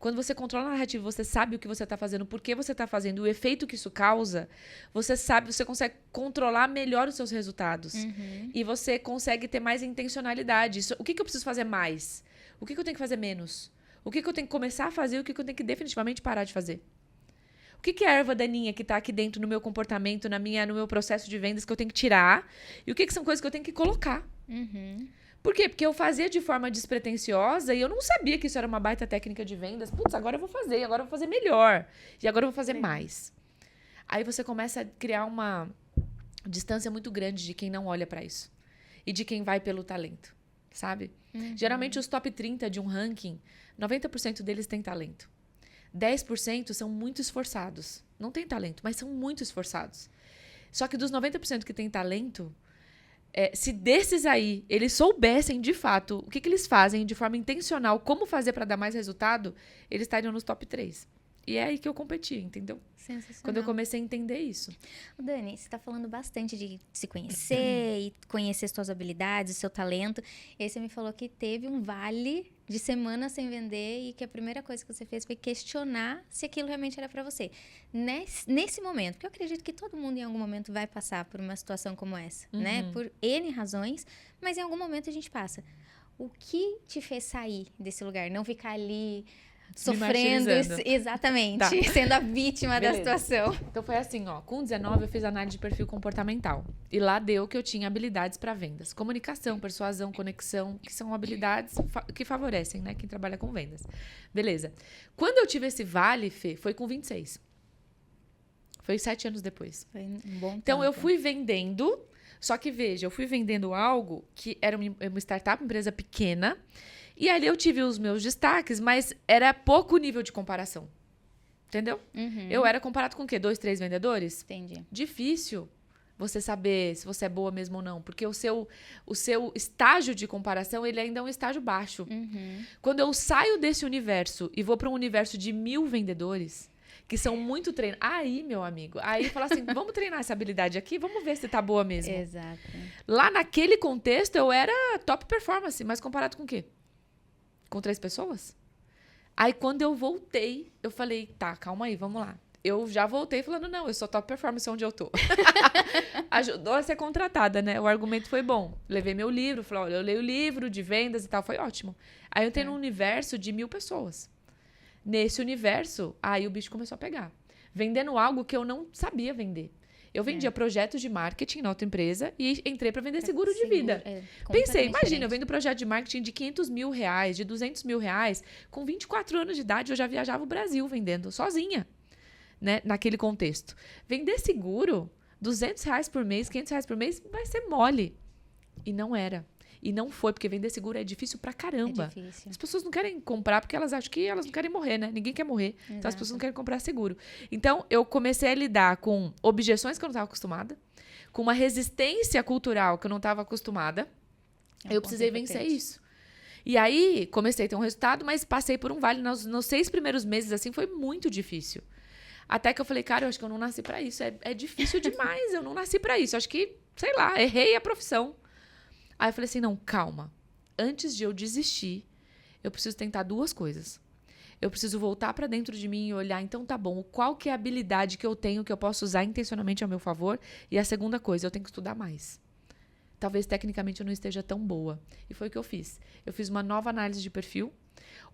Quando você controla a narrativa, você sabe o que você está fazendo, por que você está fazendo, o efeito que isso causa, você sabe, você consegue controlar melhor os seus resultados. E você consegue ter mais intencionalidade. O que eu preciso fazer mais? O que eu tenho que fazer menos? O que eu tenho que começar a fazer e o que eu tenho que definitivamente parar de fazer? O que é a erva daninha que está aqui dentro no meu comportamento, no meu processo de vendas que eu tenho que tirar? E o que são coisas que eu tenho que colocar? Por quê? Porque eu fazia de forma despretensiosa e eu não sabia que isso era uma baita técnica de vendas. Putz, agora eu vou fazer, agora eu vou fazer melhor. E agora eu vou fazer mais. Aí você começa a criar uma distância muito grande de quem não olha para isso. E de quem vai pelo talento, sabe? Geralmente os top 30 de um ranking, 90% deles têm talento. 10% são muito esforçados. Não têm talento, mas são muito esforçados. Só que dos 90% que têm talento... se desses aí, eles soubessem de fato o que eles fazem de forma intencional, como fazer para dar mais resultado, eles estariam nos top 3. E é aí que eu competi, entendeu? Sensacional. Quando eu comecei a entender isso. Dani, você está falando bastante de se conhecer e conhecer suas habilidades, seu talento. E aí você me falou que teve um vale de semana sem vender e que a primeira coisa que você fez foi questionar se aquilo realmente era para você. Nesse momento, porque eu acredito que todo mundo em algum momento vai passar por uma situação como essa, né? Por N razões, mas em algum momento a gente passa. O que te fez sair desse lugar? Não ficar ali... sofrendo, exatamente, tá. Sendo a vítima da situação. Então foi assim, ó, com 19 eu fiz análise de perfil comportamental e lá deu que eu tinha habilidades para vendas, comunicação, persuasão, conexão, que são habilidades que favorecem, né, quem trabalha com vendas. Beleza. Quando eu tive esse vale, Fê, foi com 26. Foi 7 anos depois. Foi um bom tempo. Então eu fui vendendo, só que veja, eu fui vendendo algo que era uma startup, uma empresa pequena. E ali eu tive os meus destaques, mas era pouco nível de comparação. Entendeu? Eu era comparado com o quê? 2, 3 vendedores? Entendi. Difícil você saber se você é boa mesmo ou não. Porque o seu estágio de comparação, ele ainda é um estágio baixo. Quando eu saio desse universo e vou para um universo de 1000 vendedores, que são muito treinados. Aí, meu amigo, aí fala assim, vamos treinar essa habilidade aqui, vamos ver se tá boa mesmo. Exato. Lá naquele contexto, eu era top performance, mas comparado com o quê? Com 3 pessoas? Aí, quando eu voltei, eu falei, tá, calma aí, vamos lá. Eu já voltei falando, não, eu sou top performance onde eu tô. Ajudou a ser contratada, né? O argumento foi bom. Levei meu livro, falei, olha, eu leio o livro de vendas e tal, foi ótimo. Aí eu entrei num universo de 1000 pessoas. Nesse universo, aí o bicho começou a pegar. Vendendo algo que eu não sabia vender. Eu vendia projetos de marketing na outra empresa e entrei para vender seguro de vida. Pensei, imagina, eu vendo projeto de marketing de 500 mil reais, de 200 mil reais. Com 24 anos de idade, eu já viajava o Brasil vendendo sozinha, né? Naquele contexto. Vender seguro, 200 reais por mês, 500 reais por mês, vai ser mole. E não era. E não foi, porque vender seguro é difícil pra caramba. É difícil. As pessoas não querem comprar porque elas acham que elas não querem morrer, né? Ninguém quer morrer. Exato. Então as pessoas não querem comprar seguro. Então eu comecei a lidar com objeções que eu não estava acostumada, com uma resistência cultural que eu não estava acostumada. Eu precisei vencer isso. E aí comecei a ter um resultado, mas passei por um vale. Nos 6 primeiros meses, assim, foi muito difícil. Até que eu falei, cara, eu acho que eu não nasci pra isso. É difícil demais, eu não nasci pra isso. Acho que, sei lá, errei a profissão. Aí eu falei assim, não, calma. Antes de eu desistir, eu preciso tentar 2 coisas. Eu preciso voltar pra dentro de mim e olhar, então tá bom, qual que é a habilidade que eu tenho que eu posso usar intencionalmente ao meu favor? E a segunda coisa, eu tenho que estudar mais. Talvez tecnicamente eu não esteja tão boa. E foi o que eu fiz. Eu fiz uma nova análise de perfil,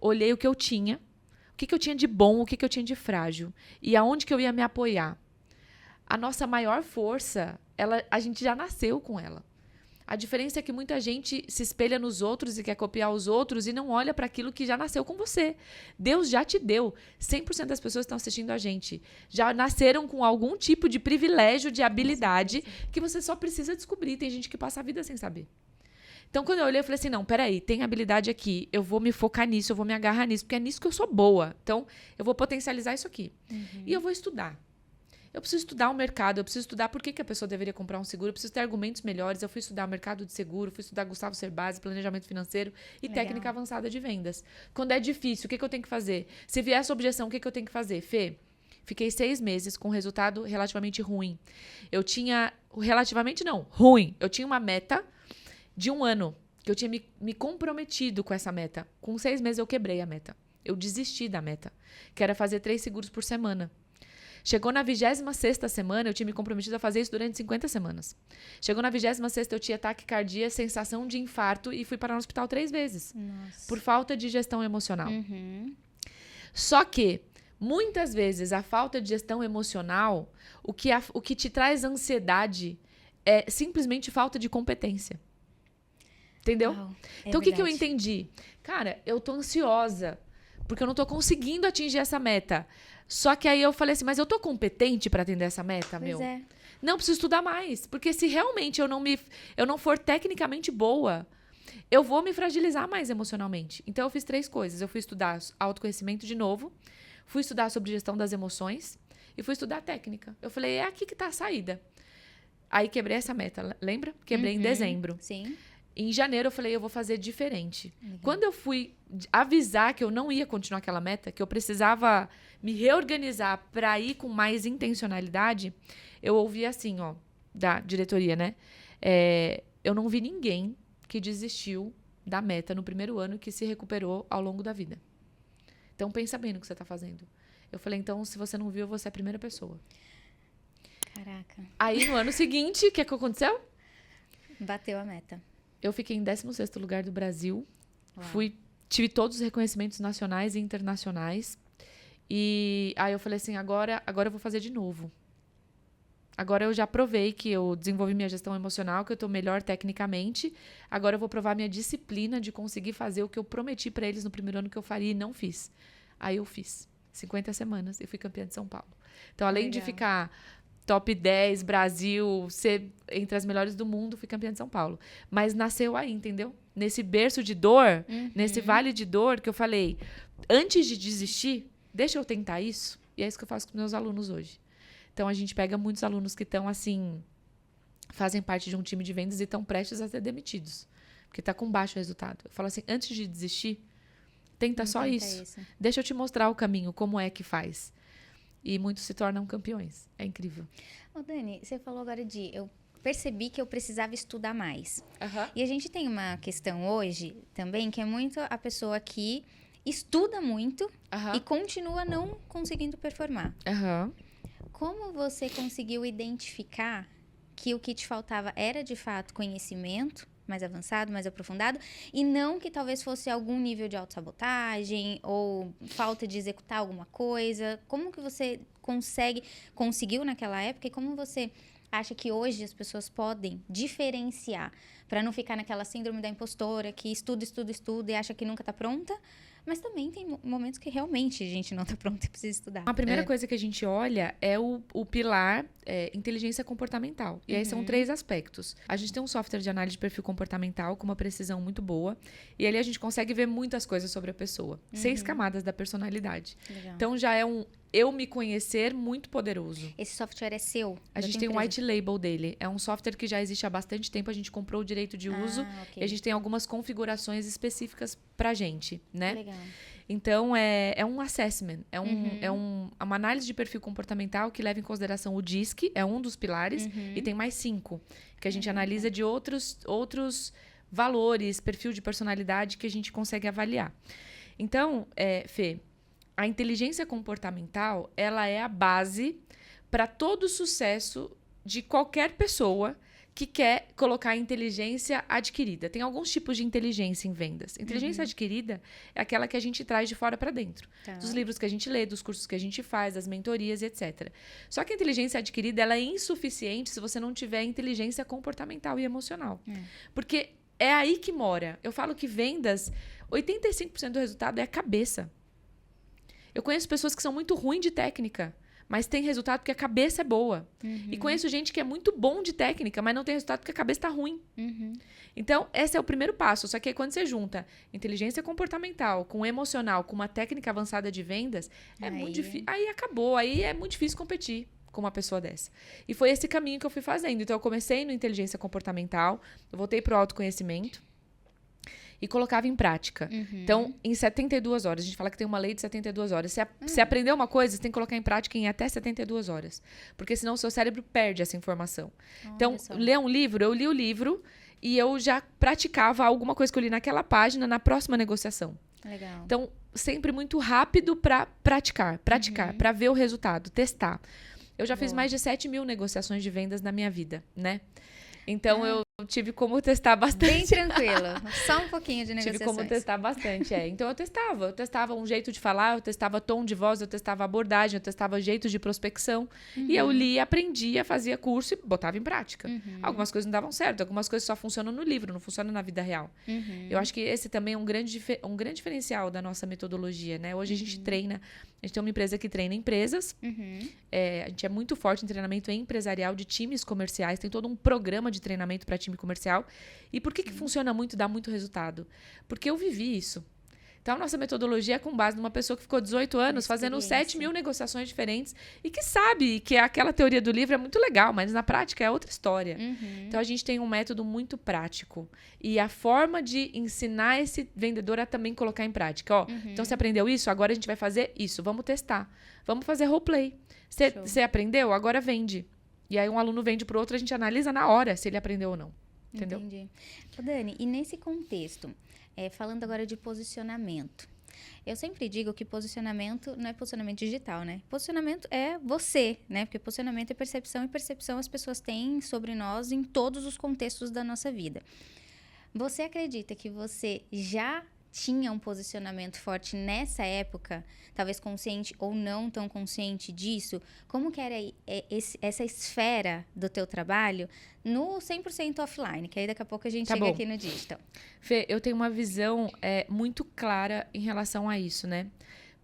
olhei o que eu tinha, o que eu tinha de bom, o que eu tinha de frágil e aonde que eu ia me apoiar. A nossa maior força, a gente já nasceu com ela. A diferença é que muita gente se espelha nos outros e quer copiar os outros e não olha para aquilo que já nasceu com você. Deus já te deu. 100% das pessoas que estão assistindo a gente já nasceram com algum tipo de privilégio, de habilidade que você só precisa descobrir. Tem gente que passa a vida sem saber. Então, quando eu olhei, eu falei assim, não, peraí, tem habilidade aqui, eu vou me focar nisso, eu vou me agarrar nisso, porque é nisso que eu sou boa. Então, eu vou potencializar isso aqui. E eu vou estudar. Eu preciso estudar o mercado, eu preciso estudar por que a pessoa deveria comprar um seguro, eu preciso ter argumentos melhores. Eu fui estudar o mercado de seguro, fui estudar Gustavo Cerbasi, planejamento financeiro e técnica avançada de vendas. Quando é difícil, o que eu tenho que fazer? Se vier essa objeção, o que eu tenho que fazer? Fê, fiquei 6 meses com resultado relativamente ruim. Eu tinha, relativamente não, ruim. Eu tinha uma meta de 1 ano, que eu tinha me comprometido com essa meta. Com 6 meses eu quebrei a meta. Eu desisti da meta, que era fazer 3 seguros por semana. Chegou na 26ª semana, eu tinha me comprometido a fazer isso durante 50 semanas. Chegou na 26ª, eu tinha taquicardia, sensação de infarto e fui parar no hospital 3 vezes. Nossa. Por falta de gestão emocional. Só que, muitas vezes, a falta de gestão emocional, o que te traz ansiedade é simplesmente falta de competência. Entendeu? Uau, Então, o que eu verdade. entendi? Cara, eu tô ansiosa, porque eu não tô conseguindo atingir essa meta. Só que aí eu falei assim, mas eu tô competente para atender essa meta, Pois meu? é. Não, preciso estudar mais. Porque se realmente eu não for tecnicamente boa, eu vou me fragilizar mais emocionalmente. Então, eu fiz 3 coisas. Eu fui estudar autoconhecimento de novo, fui estudar sobre gestão das emoções e fui estudar técnica. Eu falei, é aqui que tá a saída. Aí, quebrei essa meta, lembra? Quebrei em dezembro. Sim. Em janeiro, eu falei, eu vou fazer diferente. Legal. Quando eu fui avisar que eu não ia continuar aquela meta, que eu precisava me reorganizar para ir com mais intencionalidade, eu ouvi assim, ó, da diretoria, né? Eu não vi ninguém que desistiu da meta no primeiro ano e que se recuperou ao longo da vida. Então, pensa bem no que você tá fazendo. Eu falei, então, se você não viu, você é a primeira pessoa. Caraca. Aí, no ano seguinte, o que aconteceu? Bateu a meta. Eu fiquei em 16º lugar do Brasil. Uau. Tive todos os reconhecimentos nacionais e internacionais. E aí eu falei assim, agora eu vou fazer de novo. Agora eu já provei que eu desenvolvi minha gestão emocional, que eu tô melhor tecnicamente. Agora eu vou provar minha disciplina de conseguir fazer o que eu prometi pra eles no primeiro ano que eu faria e não fiz. Aí eu fiz. 50 semanas e fui campeã de São Paulo. Então, além de Legal. ficar top 10, Brasil, ser entre as melhores do mundo, fui campeã de São Paulo. Mas nasceu aí, entendeu? Nesse berço de dor, nesse vale de dor que eu falei, antes de desistir, deixa eu tentar isso. E é isso que eu faço com meus alunos hoje. Então, a gente pega muitos alunos que estão, assim, fazem parte de um time de vendas e estão prestes a ser demitidos. Porque está com baixo resultado. Eu falo assim, antes de desistir, tenta só isso. Deixa eu te mostrar o caminho, como é que faz. E muitos se tornam campeões. É incrível. Ô, Dani, você falou agora eu percebi que eu precisava estudar mais. Aham. E a gente tem uma questão hoje também, que é muito a pessoa que estuda muito e continua não conseguindo performar. Aham. Como você conseguiu identificar que o que te faltava era, de fato, conhecimento mais avançado, mais aprofundado, e não que talvez fosse algum nível de autossabotagem ou falta de executar alguma coisa? Como que você conseguiu naquela época e como você acha que hoje as pessoas podem diferenciar para não ficar naquela síndrome da impostora que estuda e acha que nunca está pronta? Mas também tem momentos que realmente a gente não está pronta e precisa estudar. A primeira coisa que a gente olha é o pilar inteligência comportamental. E aí são 3 aspectos. A gente tem um software de análise de perfil comportamental com uma precisão muito boa. E ali a gente consegue ver muitas coisas sobre a pessoa. 6 camadas da personalidade. Legal. Então já é um eu me conhecer muito poderoso. Esse software é seu? A gente tem um white label dele. É um software que já existe há bastante tempo. A gente comprou o direito de uso. Okay. E a gente tem algumas configurações específicas pra gente, né? Legal. Então, é um assessment. É uma análise de perfil comportamental que leva em consideração o DISC. É um dos pilares. E tem mais 5. Que a gente analisa de outros valores, perfil de personalidade que a gente consegue avaliar. Então, Fê, a inteligência comportamental, ela é a base para todo o sucesso de qualquer pessoa que quer colocar a inteligência adquirida. Tem alguns tipos de inteligência em vendas. Inteligência adquirida é aquela que a gente traz de fora para dentro. Tá. Dos livros que a gente lê, dos cursos que a gente faz, das mentorias, etc. Só que a inteligência adquirida ela é insuficiente se você não tiver inteligência comportamental e emocional. Porque é aí que mora. Eu falo que vendas, 85% do resultado é a cabeça. Eu conheço pessoas que são muito ruins de técnica, mas tem resultado porque a cabeça é boa. E conheço gente que é muito bom de técnica, mas não tem resultado porque a cabeça está ruim. Então, esse é o primeiro passo. Só que aí, quando você junta inteligência comportamental com emocional, com uma técnica avançada de vendas, é muito difícil. Aí acabou. Aí é muito difícil competir com uma pessoa dessa. E foi esse caminho que eu fui fazendo. Então, eu comecei no inteligência comportamental, eu voltei para o autoconhecimento e colocava em prática. Então, em 72 horas. A gente fala que tem uma lei de 72 horas. Se aprender uma coisa, você tem que colocar em prática em até 72 horas. Porque senão o seu cérebro perde essa informação. Então, ler um livro, eu li o livro e eu já praticava alguma coisa que eu li naquela página na próxima negociação. Legal. Então, sempre muito rápido para praticar, para ver o resultado, testar. Eu já fiz Boa. mais de 7.000 negociações de vendas na minha vida, né? Então, eu tive como testar bastante. Bem tranquilo. Só um pouquinho de negociações. Tive como testar bastante, Então, eu testava um jeito de falar, eu testava tom de voz, eu testava abordagem, eu testava jeito de prospecção. E eu lia, aprendia, fazia curso e botava em prática. Algumas coisas não davam certo, algumas coisas só funcionam no livro, não funcionam na vida real. Eu acho que esse também é um grande diferencial da nossa metodologia, né? Hoje a gente treina, a gente tem uma empresa que treina empresas, a gente é muito forte em treinamento empresarial de times comerciais, tem todo um programa de treinamento para time comercial. E por que funciona muito, dá muito resultado? Porque eu vivi isso. Então, a nossa metodologia é com base numa pessoa que ficou 18 anos fazendo 7.000 negociações diferentes e que sabe que aquela teoria do livro é muito legal, mas na prática é outra história. Então, a gente tem um método muito prático. E a forma de ensinar esse vendedor a também colocar em prática. Então, você aprendeu isso? Agora a gente vai fazer isso. Vamos testar. Vamos fazer roleplay. Você aprendeu? Agora vende. E aí, um aluno vende para o outro, a gente analisa na hora se ele aprendeu ou não. Entendeu? Entendi. Ô, Dani, e nesse contexto, falando agora de posicionamento, eu sempre digo que posicionamento não é posicionamento digital, né? Posicionamento é você, né? Porque posicionamento é percepção, e percepção as pessoas têm sobre nós em todos os contextos da nossa vida. Você acredita que você já tinha um posicionamento forte nessa época, talvez consciente ou não tão consciente disso? Como que era essa esfera do teu trabalho no 100% offline? Que aí daqui a pouco a gente chega aqui no digital. Fê, eu tenho uma visão muito clara em relação a isso, né?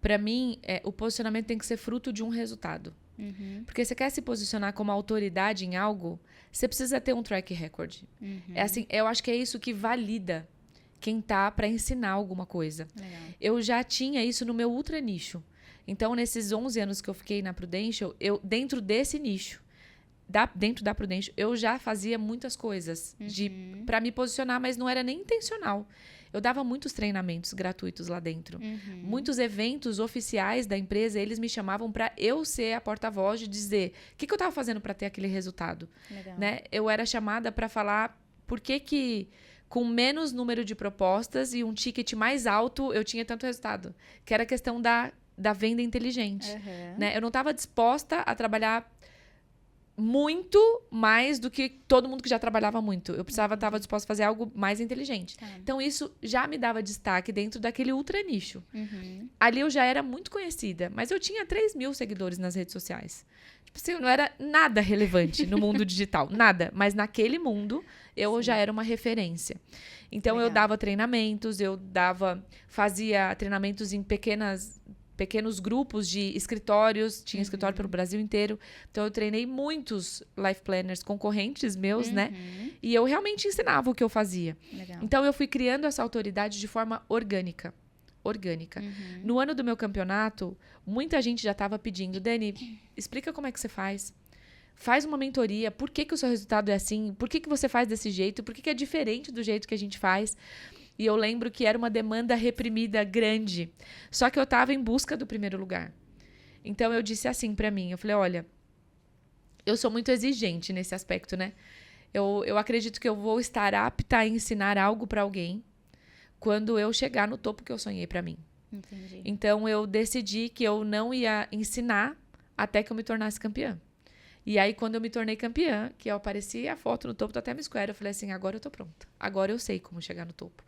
Para mim, o posicionamento tem que ser fruto de um resultado. Porque você quer se posicionar como autoridade em algo, você precisa ter um track record. É assim, eu acho que é isso que valida quem tá para ensinar alguma coisa. Legal. Eu já tinha isso no meu ultra nicho. Então, nesses 11 anos que eu fiquei na Prudential, dentro desse nicho, dentro da Prudential, eu já fazia muitas coisas para me posicionar, mas não era nem intencional. Eu dava muitos treinamentos gratuitos lá dentro. Muitos eventos oficiais da empresa, eles me chamavam para eu ser a porta-voz de dizer o que eu estava fazendo para ter aquele resultado. Né? Eu era chamada para falar por que com menos número de propostas e um ticket mais alto, eu tinha tanto resultado. Que era a questão da venda inteligente. Né? Eu não estava disposta a trabalhar muito mais do que todo mundo que já trabalhava muito. Eu estava disposta a fazer algo mais inteligente. Então, isso já me dava destaque dentro daquele ultra nicho. Ali eu já era muito conhecida, mas eu tinha 3.000 seguidores nas redes sociais. Tipo assim, eu não era nada relevante no mundo digital, nada. Mas naquele mundo, eu já era uma referência. Então, eu dava treinamentos, fazia treinamentos em pequenos grupos de escritórios, tinha escritório pelo Brasil inteiro. Então, eu treinei muitos life planners concorrentes meus, né? E eu realmente ensinava o que eu fazia. Legal. Então, eu fui criando essa autoridade de forma orgânica. No ano do meu campeonato, muita gente já estava pedindo, Dani, explica como é que você faz. Faz uma mentoria, por que o seu resultado é assim? Por que você faz desse jeito? Por que é diferente do jeito que a gente faz? E eu lembro que era uma demanda reprimida grande. Só que eu estava em busca do primeiro lugar. Então, eu disse assim para mim, eu falei, olha, eu sou muito exigente nesse aspecto, né? Eu acredito que eu vou estar apta a ensinar algo para alguém quando eu chegar no topo que eu sonhei para mim. Entendi. Então, eu decidi que eu não ia ensinar até que eu me tornasse campeã. E aí, quando eu me tornei campeã, que eu apareci a foto no topo da Times Square, eu falei assim, agora eu tô pronta. Agora eu sei como chegar no topo.